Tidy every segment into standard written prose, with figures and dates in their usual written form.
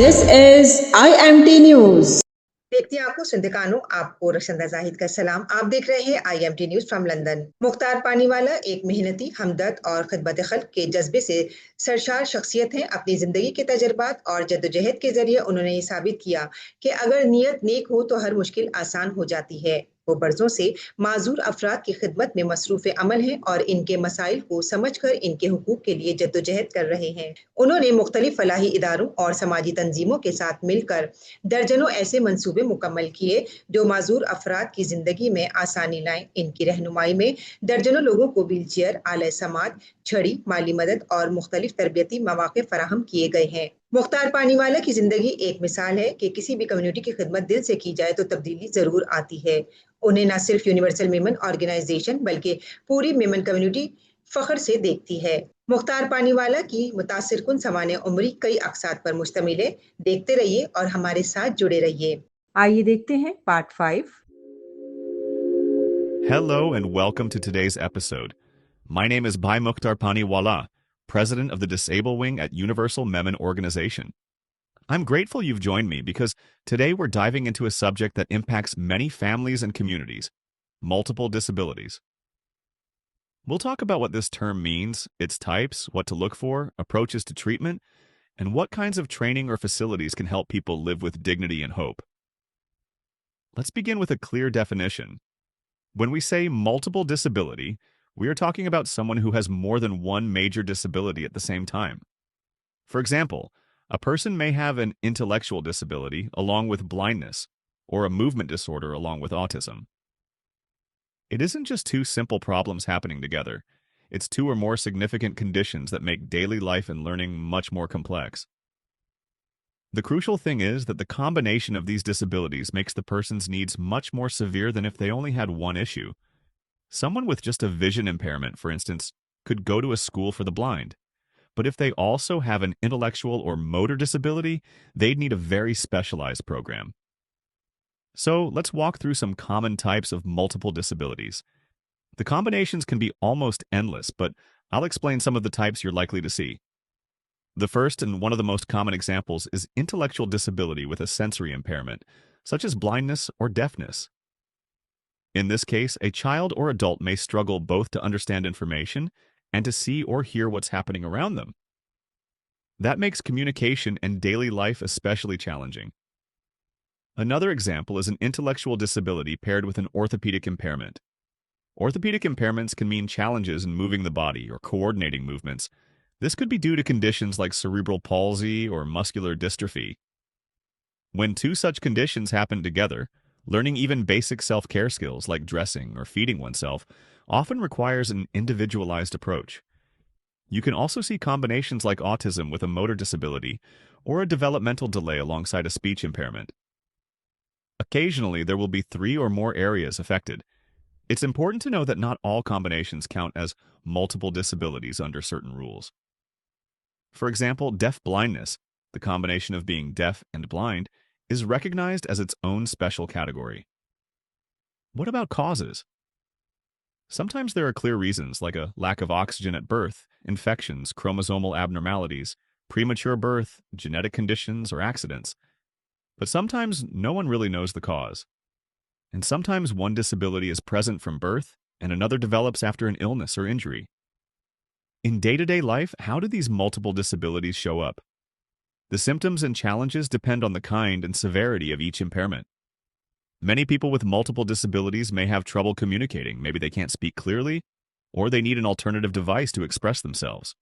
This is IMT News. देखती आंखों सुनते कानों आपको रशंदा जाहिद का सलाम। आप देख रहे हैं IMT news from London. Mukhtar Paniwala एक मेहनती, हमदर्द और खिदमत खल्क के जज्बे से सरशार शख्सियत हैं। अपनी जिंदगी के तजर्बात और जद्दोजहद के जरिए उन्होंने ये साबित किया कि अगर नीयत नेक हो तो हर मुश्किल आसान हो जाती है। वो बरसों से माजूर अफराद की खिदमत में मसरूफ अमल हैं और इनके मसाइल को समझकर इनके हुकूक के लिए जद्दोजहद कर रहे हैं। उन्होंने मुख्तलिफ फलाही इदारों और समाजी तंजीमों के साथ मिलकर दर्जनों ऐसे मंसूबे मुकम्मल किए जो माजूर अफराद की जिंदगी में आसानी लाएं। इनकी रहनुमाई में दर्जनों लोगों को व्हील चेयर, आले समात, छड़ी, माली मदद और मुख्तलिफ तरबियती मौके फराहम किए गए हैं। मुख्तार पानीवाला की जिंदगी एक मिसाल है कि किसी भी कम्युनिटी की खिदमत दिल से की जाए तो तब्दीली जरूर आती है। उन्हें न सिर्फ यूनिवर्सल मेमन ऑर्गेनाइजेशन बल्कि पूरी मेमन कम्युनिटी फख्र से देखती है। मुख्तार पानीवाला की मुतासिर कुन सवाने उम्री कई अकसाद पर मुश्तमिल है। देखते रहिए और हमारे साथ जुड़े रहिए। आइए देखते हैं part 5। Hello and welcome to today's episode. My name is Bhai Mukhtar Paniwala, President of the Disabled Wing at Universal Memon Organization. I'm grateful you've joined me because today we're diving into a subject that impacts many families and communities: multiple disabilities. We'll talk about what this term means, its types, what to look for, approaches to treatment, and what kinds of training or facilities can help people live with dignity and hope. Let's begin with a clear definition. When we say multiple disability, we are talking about someone who has more than one major disability at the same time. For example, a person may have an intellectual disability along with blindness, or a movement disorder along with autism. It isn't just two simple problems happening together. It's two or more significant conditions that make daily life and learning much more complex. The crucial thing is that the combination of these disabilities makes the person's needs much more severe than if they only had one issue. Someone with just a vision impairment, for instance, could go to a school for the blind. But if they also have an intellectual or motor disability, they'd need a very specialized program. So let's walk through some common types of multiple disabilities. The combinations can be almost endless, but I'll explain some of the types you're likely to see. The first and one of the most common examples is intellectual disability with a sensory impairment, such as blindness or deafness. In this case, a child or adult may struggle both to understand information and to see or hear what's happening around them. That makes communication and daily life especially challenging. Another example is an intellectual disability paired with an orthopedic impairment. Orthopedic impairments can mean challenges in moving the body or coordinating movements. This could be due to conditions like cerebral palsy or muscular dystrophy. When two such conditions happen together, learning even basic self-care skills like dressing or feeding oneself often requires an individualized approach. You can also see combinations like autism with a motor disability or a developmental delay alongside a speech impairment. Occasionally, there will be three or more areas affected. It's important to know that not all combinations count as multiple disabilities under certain rules. For example, deaf-blindness, the combination of being deaf and blind, is recognized as its own special category. What about causes? Sometimes there are clear reasons like a lack of oxygen at birth, infections, chromosomal abnormalities, premature birth, genetic conditions, or accidents. But sometimes no one really knows the cause. And sometimes one disability is present from birth and another develops after an illness or injury. In day-to-day life, how do these multiple disabilities show up? The symptoms and challenges depend on the kind and severity of each impairment. Many people with multiple disabilities may have trouble communicating. Maybe they can't speak clearly, or they need an alternative device to express themselves.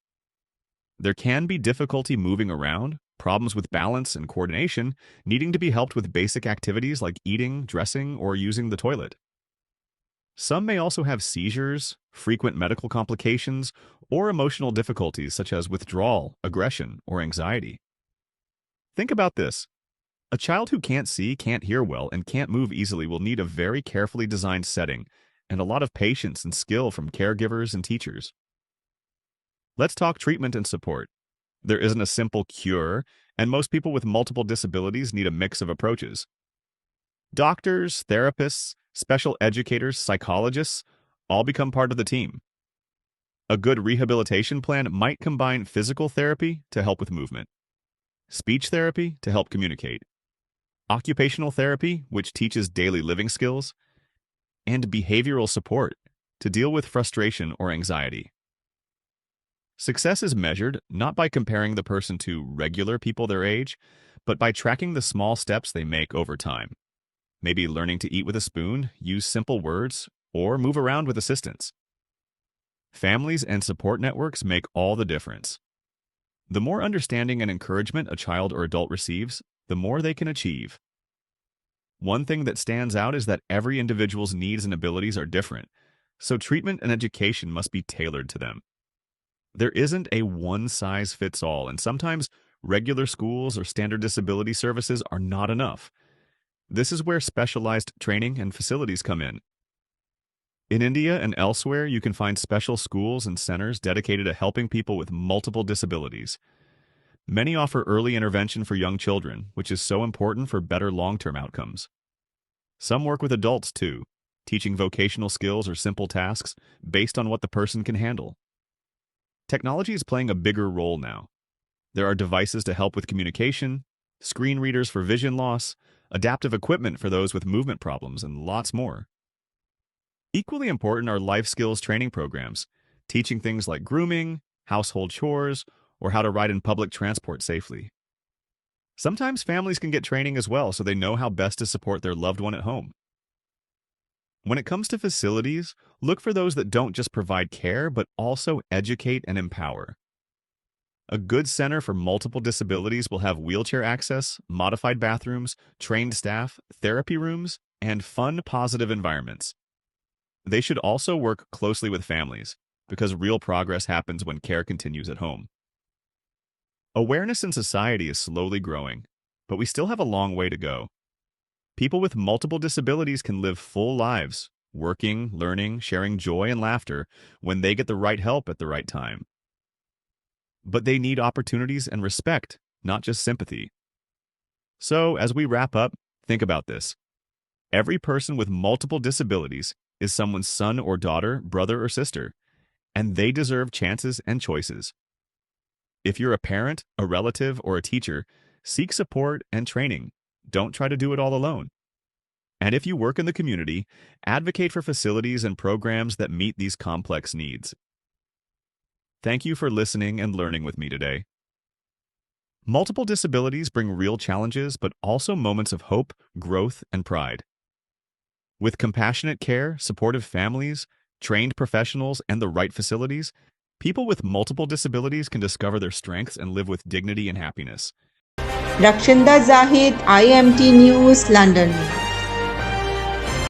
There can be difficulty moving around, problems with balance and coordination, needing to be helped with basic activities like eating, dressing, or using the toilet. Some may also have seizures, frequent medical complications, or emotional difficulties such as withdrawal, aggression, or anxiety. Think about this. A child who can't see, can't hear well, and can't move easily will need a very carefully designed setting and a lot of patience and skill from caregivers and teachers. Let's talk treatment and support. There isn't a simple cure, and most people with multiple disabilities need a mix of approaches. Doctors, therapists, special educators, psychologists all become part of the team. A good rehabilitation plan might combine physical therapy to help with movement. speech therapy to help communicate, occupational therapy, which teaches daily living skills, and behavioral support to deal with frustration or anxiety. Success is measured not by comparing the person to regular people their age, but by tracking the small steps they make over time. Maybe learning to eat with a spoon, use simple words, or move around with assistance. Families and support networks make all the difference. The more understanding and encouragement a child or adult receives, the more they can achieve. One thing that stands out is that every individual's needs and abilities are different, so treatment and education must be tailored to them. There isn't a one-size-fits-all, and sometimes regular schools or standard disability services are not enough. This is where specialized training and facilities come in. In India and elsewhere, you can find special schools and centers dedicated to helping people with multiple disabilities. Many offer early intervention for young children, which is so important for better long-term outcomes. Some work with adults too, teaching vocational skills or simple tasks based on what the person can handle. Technology is playing a bigger role now. There are devices to help with communication, screen readers for vision loss, adaptive equipment for those with movement problems, and lots more. Equally important are life skills training programs, teaching things like grooming, household chores, or how to ride in public transport safely. Sometimes families can get training as well so they know how best to support their loved one at home. When it comes to facilities, look for those that don't just provide care, but also educate and empower. A good center for multiple disabilities will have wheelchair access, modified bathrooms, trained staff, therapy rooms, and fun, positive environments. They should also work closely with families, because real progress happens when care continues at home. Awareness in society is slowly growing, but we still have a long way to go. People with multiple disabilities can live full lives, working, learning, sharing joy and laughter when they get the right help at the right time. But they need opportunities and respect, not just sympathy. So, as we wrap up, think about this. Every person with multiple disabilities is someone's son or daughter, brother or sister, and they deserve chances and choices. If you're a parent, a relative, or a teacher, seek support and training. Don't try to do it all alone. And if you work in the community, advocate for facilities and programs that meet these complex needs. Thank you for listening and learning with me today. Multiple disabilities bring real challenges, but also moments of hope, growth, and pride. With compassionate care, supportive families, trained professionals, and the right facilities, people with multiple disabilities can discover their strengths and live with dignity and happiness. Rakshinda Zahid, IMT News, London.